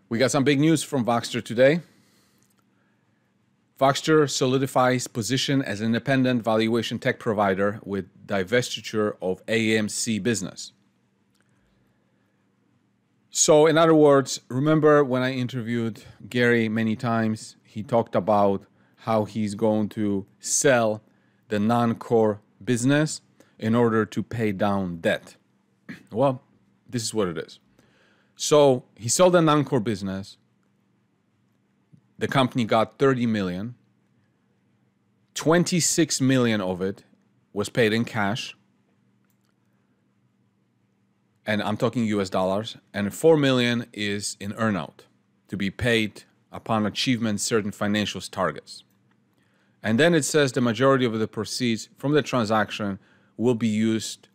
We got some big news from Voxtur today. Voxtur solidifies position as an independent valuation tech provider with divestiture of AMC business. So in other words, remember when I interviewed Gary many times, he talked about how he's going to sell the non-core business in order to pay down debt. Well, this is what it is. So he sold the non-core business. The company got 30 million. 26 million of it was paid in cash. And I'm talking US dollars. And 4 million is in earnout to be paid upon achievement certain financial targets. And then it says the majority of the proceeds from the transaction will be used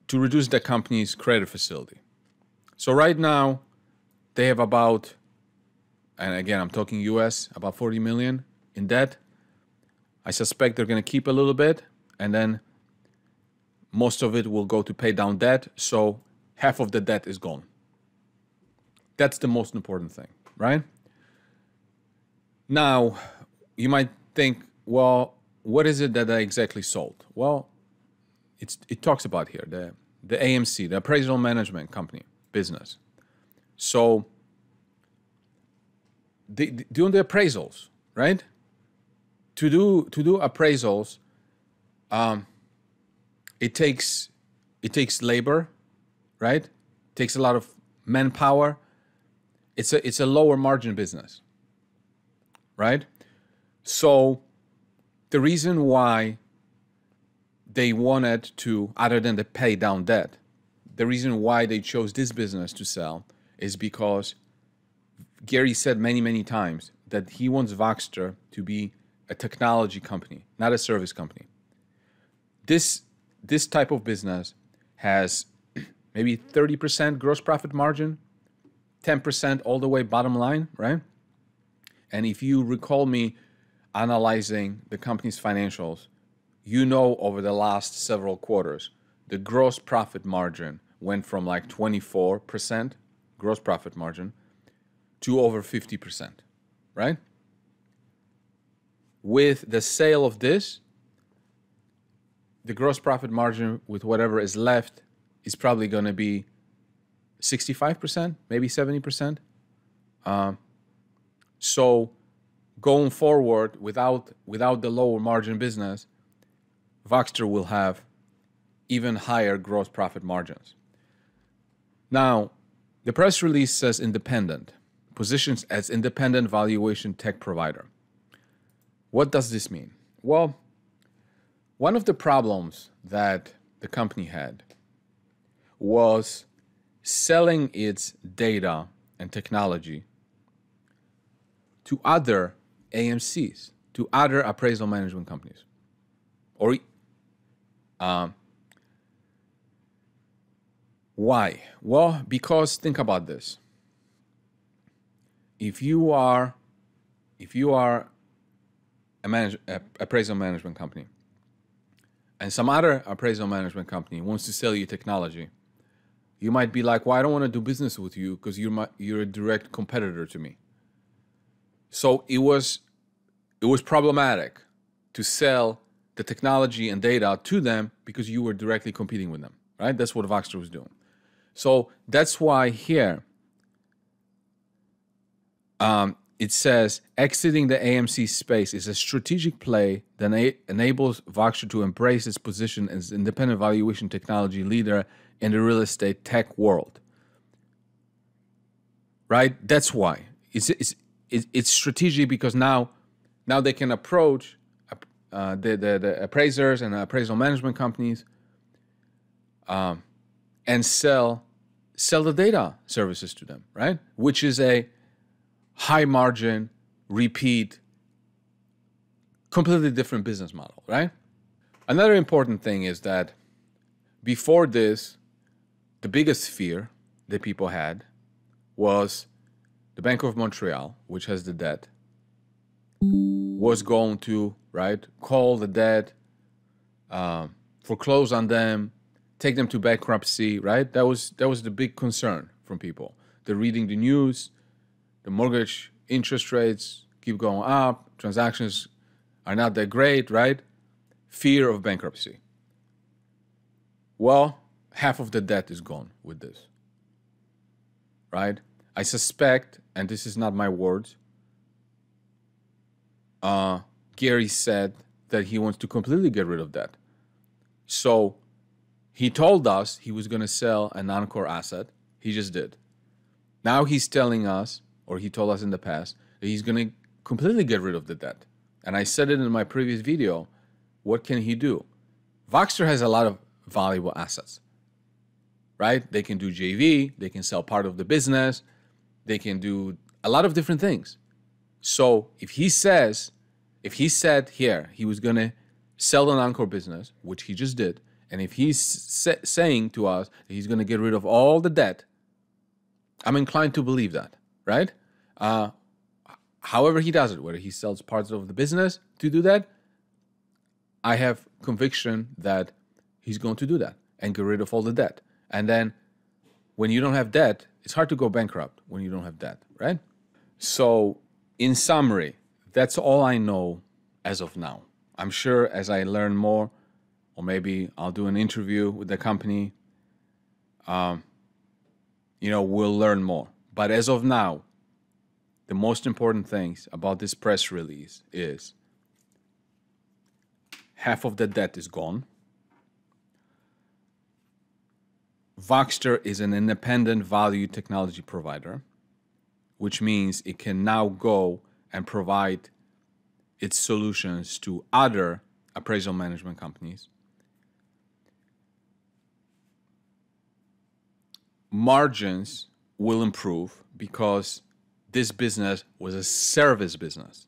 to reduce the company's credit facility. So right now, they have about, and again, I'm talking US, about 40 million in debt. I suspect they're going to keep a little bit, and then most of it will go to pay down debt, so half of the debt is gone. That's the most important thing, right? Now, you might think, well, what is it that I exactly sold? Well, it talks about here, the AMC, the appraisal management company business. So, doing the appraisals, right? To do appraisals, it takes labor, right? It takes a lot of manpower. It's a lower margin business, right? So the reason why they wanted to, other than to pay down debt, the reason why they chose this business to sell is because Gary said many, many times that he wants Voxtur to be a technology company, not a service company. This type of business has maybe 30% gross profit margin, 10% all the way bottom line, right? And if you recall me analyzing the company's financials, you know over the last several quarters, the gross profit margin went from like 24% gross profit margin to over 50%, right? With the sale of this, the gross profit margin with whatever is left is probably going to be 65%, maybe 70%. So going forward, without the lower margin business, Voxtur will have even higher gross profit margins. Now, the press release says independent, positions as independent valuation tech provider. What does this mean? Well, one of the problems that the company had was selling its data and technology to other AMCs, to other appraisal management companies. Or why? Well, because think about this. If you are appraisal management company, and some other appraisal management company wants to sell you technology, you might be like, well, I don't want to do business with you because you're a direct competitor to me. So it was problematic to sell the technology and data to them because you were directly competing with them, right? That's what Voxtur was doing. So that's why here it says exiting the AMC space is a strategic play that enables Voxtur to embrace its position as independent valuation technology leader in the real estate tech world. Right? That's why. It's strategic because now they can approach the appraisers and the appraisal management companies and sell the data services to them, right? Which is a high margin, repeat, completely different business model, right? Another important thing is that before this, the biggest fear that people had was the Bank of Montreal, which has the debt, was going to, right, call the debt, foreclose on them, take them to bankruptcy, right? That was the big concern from people. they're reading the news, the mortgage interest rates keep going up, transactions are not that great, right? Fear of bankruptcy. Well, half of the debt is gone with this, right? I suspect, and this is not my words, Gary said that he wants to completely get rid of debt. So he told us he was going to sell a non-core asset. He just did. Now he's telling us, or he told us in the past, that he's going to completely get rid of the debt. And I said it in my previous video. What can he do? Voxtur has a lot of valuable assets, right? They can do JV, they can sell part of the business, they can do a lot of different things. So if he said here he was going to sell the non-core business, which he just did, and if he's saying to us that he's going to get rid of all the debt, I'm inclined to believe that, right? However he does it, whether he sells parts of the business to do that, I have conviction that he's going to do that and get rid of all the debt. And then when you don't have debt, it's hard to go bankrupt when you don't have debt, right? So in summary, that's all I know as of now. I'm sure as I learn more, or maybe I'll do an interview with the company, we'll learn more. But as of now, the most important things about this press release is half of the debt is gone. Voxtur is an independent value technology provider, which means it can now go and provide its solutions to other appraisal management companies. Margins will improve because this business was a service business.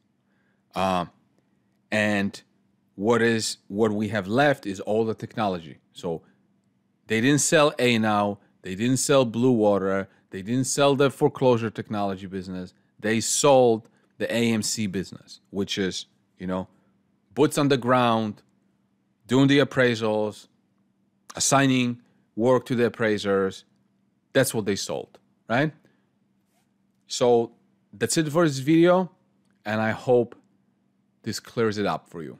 And what we have left is all the technology. So they didn't sell A-Now, they didn't sell Blue Water, they didn't sell the foreclosure technology business. They sold the AMC business, which is, boots on the ground, doing the appraisals, assigning work to the appraisers. That's what they sold, right? So that's it for this video, and I hope this clears it up for you.